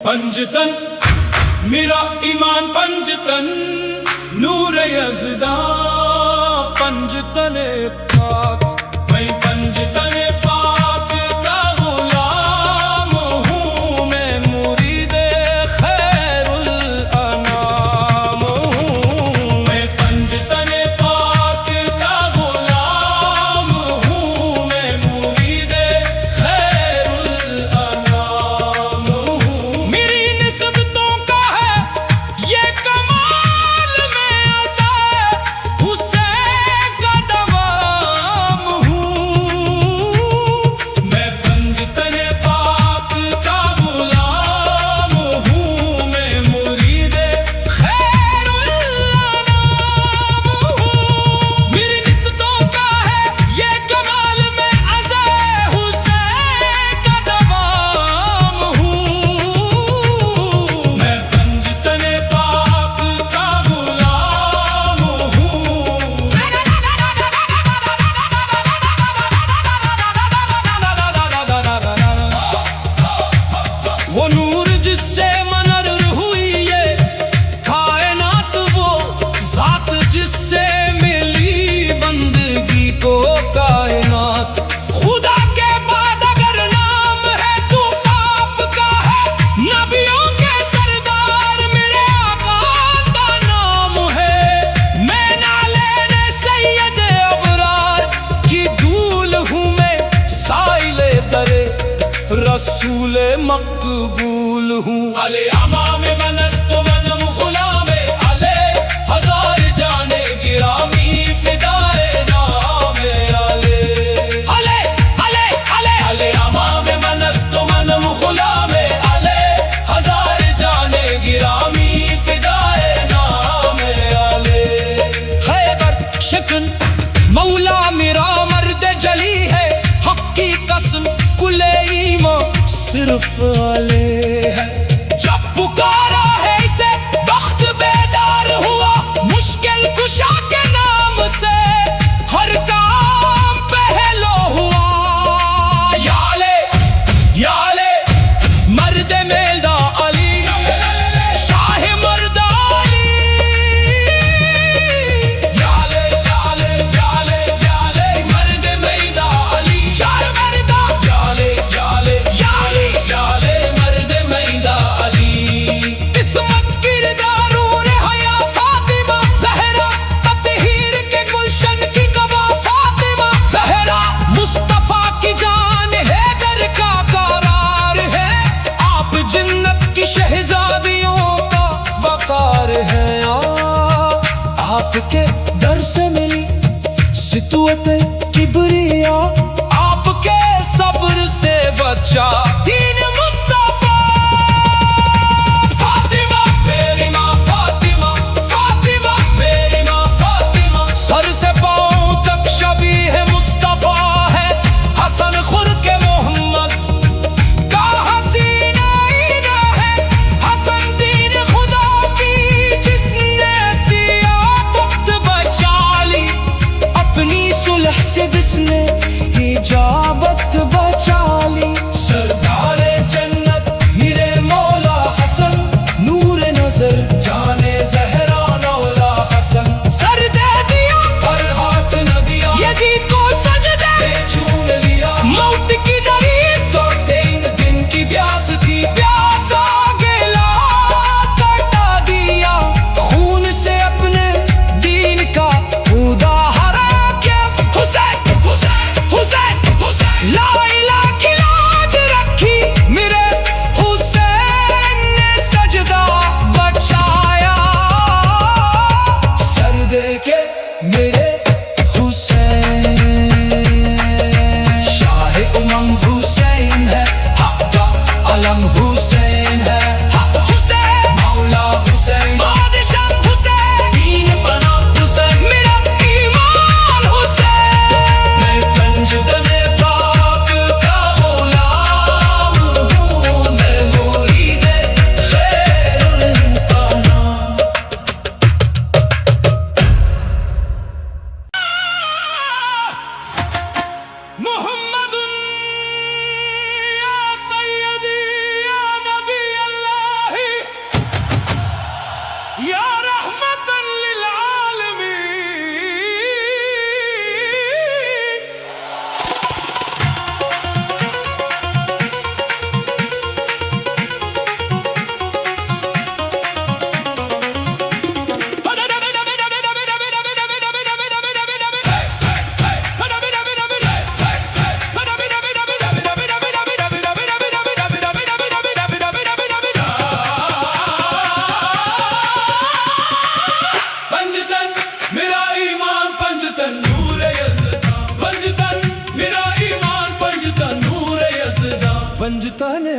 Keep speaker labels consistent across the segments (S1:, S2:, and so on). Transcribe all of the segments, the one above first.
S1: पंजतन मेरा ईमान पंजतन नूर यज़दा पंजतन पाक मैं पंजतन पाक का गुलाम हूँ मैं मुरीद खैरुल अनाम हूँ मैं पंजतन पाक का गुलाम हूँ मैं मुरीद खैरुल अनाम हूँ मेरी निस्बतों का है ये कमाल में अज़ा हुसैन का दवाम हूँ मैं पंजतन पाक का गुलाम हूँ मैं मुरीद खैरुल अनाम हूँ मेरी निस्बतों का है ये कमाल में अज़ा हुसैन का दवाम हूँ मैं पंजतन पाक का गुलाम हूँ वो नूर जिससे मनर हुई ये कायनात वो जात जिससे मिली बंदगी को कायनात खुदा के बाद अगर नाम है तो पाप का है नबियों के सरदार मेरे आका का नाम है मैं नाले सैयद अबरार की दूल हूँ मैं साइले दरे रसूल मकबूल हूँ अले अमाम मनस्त वनम गुलामे अले हजार जाने गिरामी फिदाए नामे अले अले अले अले अले अमाम मनस्त वनम गुलामे अले हजार जाने गिरामी फिदाए नामे अले खैबर शिकन मौला मेरा मर्द जली है हक की कसम कुले ईमान सिर्फ अले है जब पुकारा है इसे वक्त बेदार हुआ मुश्किल कुशा के नाम से हर काम पहलो हुआ याले मर्द मेल्दा अली शाह मर्द Ali Yale Yale Yale Yale मर्द मेल्दा अली शाह मर्द याले याले याले याले मर्द मेल्दा अली इस्मत किरदार नूर हया फातिमा ज़हरा तत्हीर के गुलशन की गवा फातिमा ज़हरा मुस्तफा की जान है दर का करार है आप जन्नत की शहजादियों का वकार है आपके दर से मिली सितुअत किबरिया आपके सब्र से बचा दीन मुस्तफा फातिमा मेरी माँ फातिमा फातिमा मेरी माँ फातिमा सर से पाँव तक शबीह मुस्तफा है हसन खुर के मोहम्मद का हसीना ईना है हसन दीन खुदा की जिसने सियासत बचा ली अपनी सुलह से जिसने इजाबत बचा ली सरदार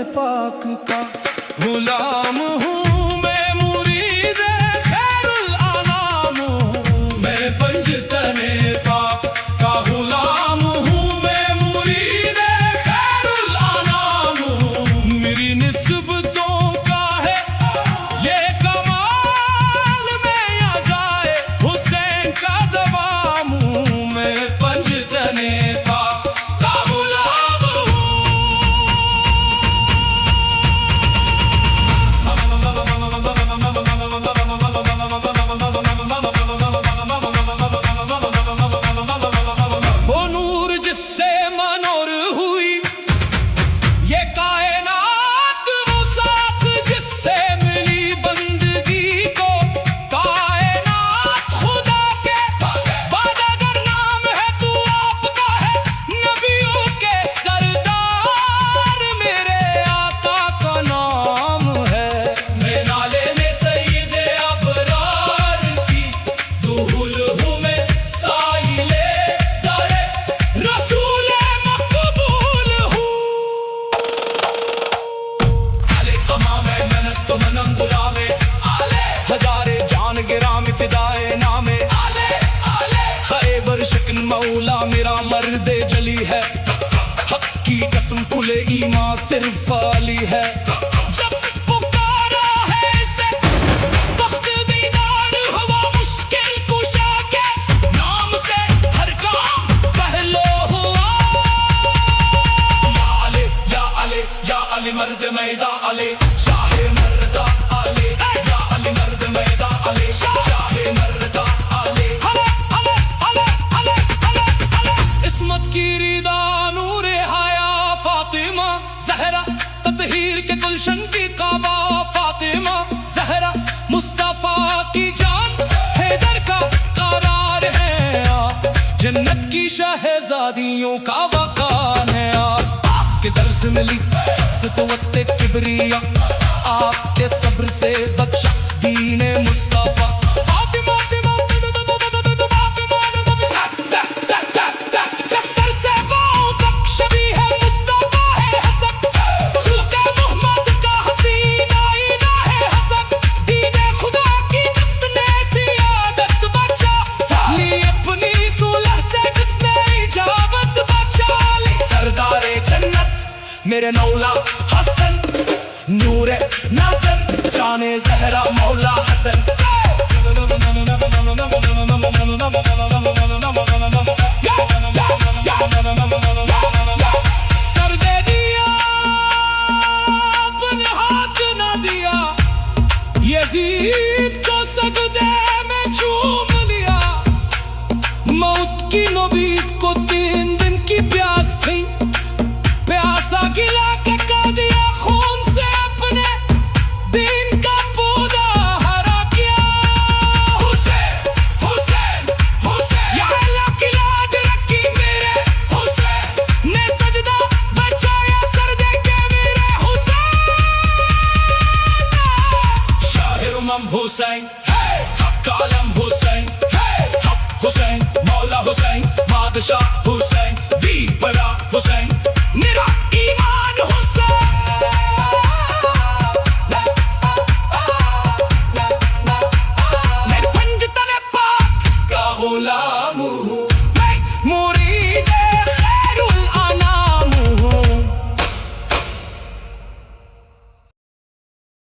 S1: पाक का गुलाम हूँ मैं, मुरीद खैरुल आनाम हूँ मैं, पंजतने पाक का गुलाम हूँ मैं, मुरीद खैरुल आनाम हूँ। मेरी निस्बतों का है ये कमाल, मैं अज़ाए हुसैन का दवाम हूँ मैं, पंजतने पाक का गुलाम हूँ। वो नूर जिससे मनोर हुई ये कायनात, वो साथ जिससे मिली बंदगी को कायनात। खुदा के बाद अगर नाम है तू आपका है, नबियों के सरदार मेरे आका का नाम है। मैं नाले में सईदे अबरार की दुहुल हूँ मैं, साइले दारे रसूल मकबूल हूँ। आले तमामे मनस्तो मनम गुलामे, आले हजारे जान गिरामी फिदाए नामे, आले आले खैबर शिकन मौला मेरा मर्दे जली है, हक की कसम खुले ईमान सिर्फ अली है। जब पुकारा है इसे वक्त बीदार हुआ, मुश्किल कुशा के नाम से हर काम पहलो हुआ। या अली या अली या अली मर्द मैदा अली, शाहे मर्दा अली, या अली मर्द मैदा अली, शाहे मर्दा अली। अले अले अले अले अले अले इस्मत की रिदा नूरे हया फातिमा जहरा, ततहीर के गुलशन की काबा फातिमा जहरा, मुस्तफा की जान हैदर का करार है आप, जन्नत की शहजादियों का वकान है आप। आपके दर से मिली सतवत्ते किबरिया, आपके सब्र से बख्शा दीने मुस्तफा। फातिमा सर से पाँव तक शबी है मुस्तफा है हसन, सूखे मोहम्मद का हसीन आईना है हसन, दीने खुदा की जिसने सियादत बचा ली, अपनी सुलह से जिसने इजाबत बचा ली। सरदारे जन्नत मेरे मौला हसन, नूरे नाज़म जाने जहरा मौला हसन। सर दे दिया अपने हाथ न दिया, यजीद को सजदे में चूम लिया। मौत की नौबत को 3 दिन की प्यास थी, प्यासा गिला के कर दिया खून से अपने दीन का पौधा हरा किया। हुसैन हुसैन हुसैन या अल्लाह की लाज रखी मेरे हुसैन ने, सजदा बचाया सर दे के मेरे हुसैन। शाहिर उमम हुसैन है, हक आलम हुसैन है, हक हुसैन मौला हुसैन बादशाह